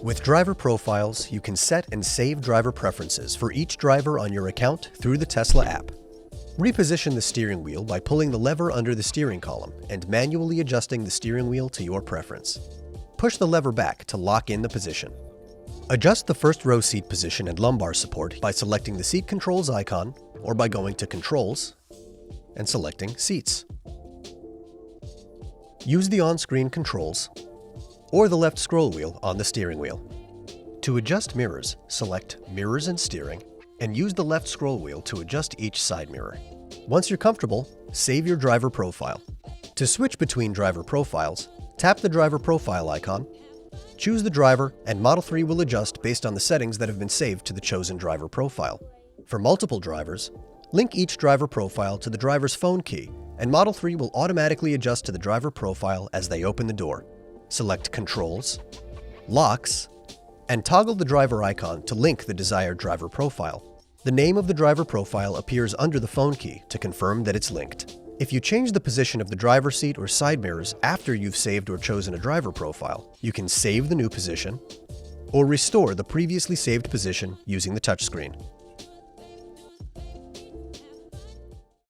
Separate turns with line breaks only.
With driver profiles, you can set and save driver preferences for each driver on your account through the Tesla app. Reposition the steering wheel by pulling the lever under the steering column and manually adjusting the steering wheel to your preference. Push the lever back to lock in the position. Adjust the first row seat position and lumbar support by selecting the Seat Controls icon or by going to Controls and selecting Seats. Use the on-screen controls or the left scroll wheel on the steering wheel. To adjust mirrors, select Mirrors and Steering and use the left scroll wheel to adjust each side mirror. Once you're comfortable, save your driver profile. To switch between driver profiles, tap the driver profile icon, choose the driver, and Model 3 will adjust based on the settings that have been saved to the chosen driver profile. For multiple drivers, link each driver profile to the driver's phone key, and Model 3 will automatically adjust to the driver profile as they open the door. Select Controls, Locks, and toggle the driver icon to link the desired driver profile. The name of the driver profile appears under the phone key to confirm that it's linked. If you change the position of the driver's seat or side mirrors after you've saved or chosen a driver profile, you can save the new position or restore the previously saved position using the touchscreen.